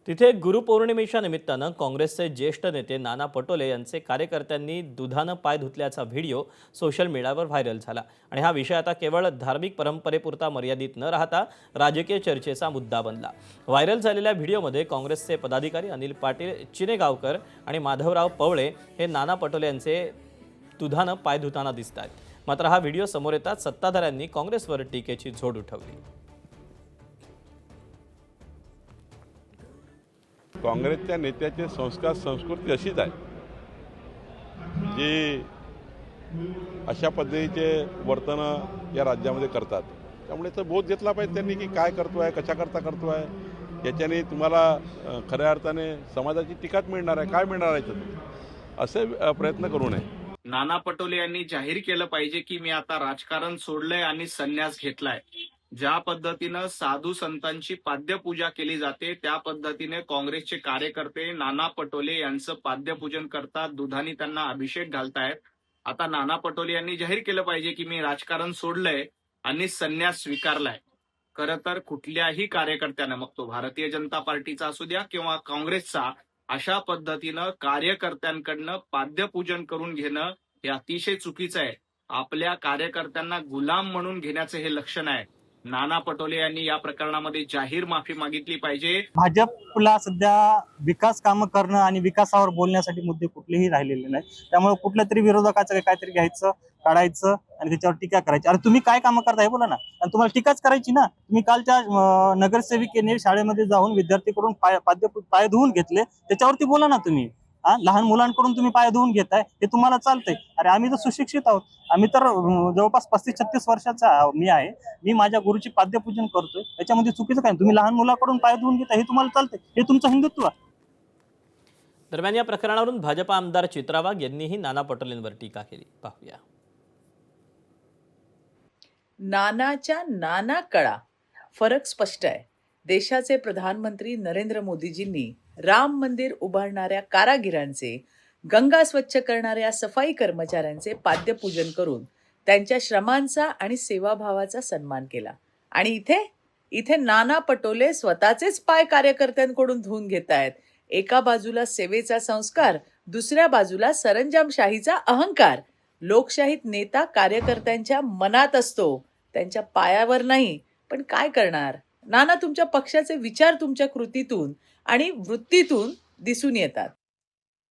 तिथे गुरुपौर्णिमेच्या निमित्तानं काँग्रेसचे ज्येष्ठ नेते नाना पटोले यांचे कार्यकर्त्यांनी दुधानं पाय धुतल्याचा व्हिडिओ सोशल मीडियावर व्हायरल झाला आणि हा विषय आता केवळ धार्मिक परंपरेपुरता मर्यादित न राहता राजकीय चर्चेचा मुद्दा बनला। व्हायरल झालेल्या व्हिडिओमध्ये काँग्रेसचे पदाधिकारी अनिल पाटील चिनेगावकर आणि माधवराव पवळे हे नाना पटोले यांचे दुधानं पाय धुताना दिसतात। मात्र हा व्हिडिओ समोर येताच सत्ताधाऱ्यांनी काँग्रेसवर टीकेची झोड उठवली। काँग्रेसच्या नेत्याचे संस्कार संस्कृती अशीच आहे जी अशा पद्धतीचे वर्तन या राज्यामध्ये करतात। त्यामुळे तर बोध घेतला पाहिजे त्यांनी की काय करतोय, कशाकरता करतोय। याच्याने तुम्हाला खऱ्या अर्थाने समाजाची टीकाच मिळणार आहे, काय मिळणार आहे त्यातून असे प्रयत्न करू नये। नाना पटोले यांनी जाहीर केलं पाहिजे की मी आता राजकारण सोडलंय आणि संन्यास घेतलाय। ज्या पद्धतीनं साधू संतांची पाद्यपूजा केली जाते त्या पद्धतीने काँग्रेसचे कार्यकर्ते नाना पटोले यांचं पाद्यपूजन करतात, दुधानी त्यांना अभिषेक घालतायत। आता नाना पटोले यांनी जाहीर केलं पाहिजे की मी राजकारण सोडलंय आणि संन्यास स्वीकारलाय। खरं तर कुठल्याही कार्यकर्त्यानं, मग तो भारतीय जनता पार्टीचा असू द्या किंवा काँग्रेसचा, अशा पद्धतीनं कार्यकर्त्यांकडनं पाद्यपूजन करून घेणं हे अतिशय चुकीचं आहे। आपल्या कार्यकर्त्यांना गुलाम म्हणून घेण्याचं हे लक्षण आहे। नाना पटोले यांनी या प्रकरणामध्ये जाहीर माफी मागितली पाहिजे। भाजपला सध्या विकास कामं करणं आणि विकासावर बोलण्यासाठी मुद्दे कुठलेही राहिलेले नाही। त्यामुळे कुठल्या तरी विरोधकाचं काहीतरी घ्यायचं, काढायचं आणि त्याच्यावर टीका करायची। अरे तुम्ही काय कामं करता हे बोला ना, आणि तुम्हाला टीकाच करायची ना। तुम्ही कालच्या नगरसेविकेने शाळेमध्ये जाऊन विद्यार्थीकडून पाय धुवून घेतले, त्याच्यावरती बोला ना तुम्ही। लहान मुलांकडून तुम्ही पाय धुवून घेताय, हे तुम्हाला चालतंय। अरे आम्ही तर सुशिक्षित आहोत, आम्ही तर जवळपास 35-36 वर्षाचा मी आहे। मी माझ्या गुरुची पाद्यपूजन करतोय, त्याच्यामध्ये चुकीचं काय? तुम्ही लहान मुलाकडून पाय धुवून घेता, हे तुम्हाला चालतंय, हे तुमचं हिंदुत्व। दरम्यान या प्रकरणावरून भाजपा आमदार चित्रा वाघ यांनीही नाना पटोलेंवर टीका केली। पाहूया। नानाच्या नाना कळा, फरक स्पष्ट आहे। देशाचे प्रधानमंत्री नरेंद्र मोदीजींनी राम मंदिर उभारणाऱ्या कारागिरांचे, गंगा स्वच्छ करणाऱ्या सफाई कर्मचाऱ्यांचे पाद्यपूजन करून त्यांच्या श्रमांचा आणि सेवाभावाचा सन्मान केला। आणि इथे नाना पटोले स्वतःचेच पाय कार्यकर्त्यांकडून धुवून घेतायत। एका बाजूला सेवेचा संस्कार, दुसऱ्या बाजूला सरंजामशाहीचा अहंकार। लोकशाहीत नेता कार्यकर्त्यांच्या मनात असतो, त्यांच्या पायावर नाही। पण काय करणार, नाना तुमच्या पक्षाचे विचार तुमच्या कृतीतून आणि वृत्तीतून दिसून येतात।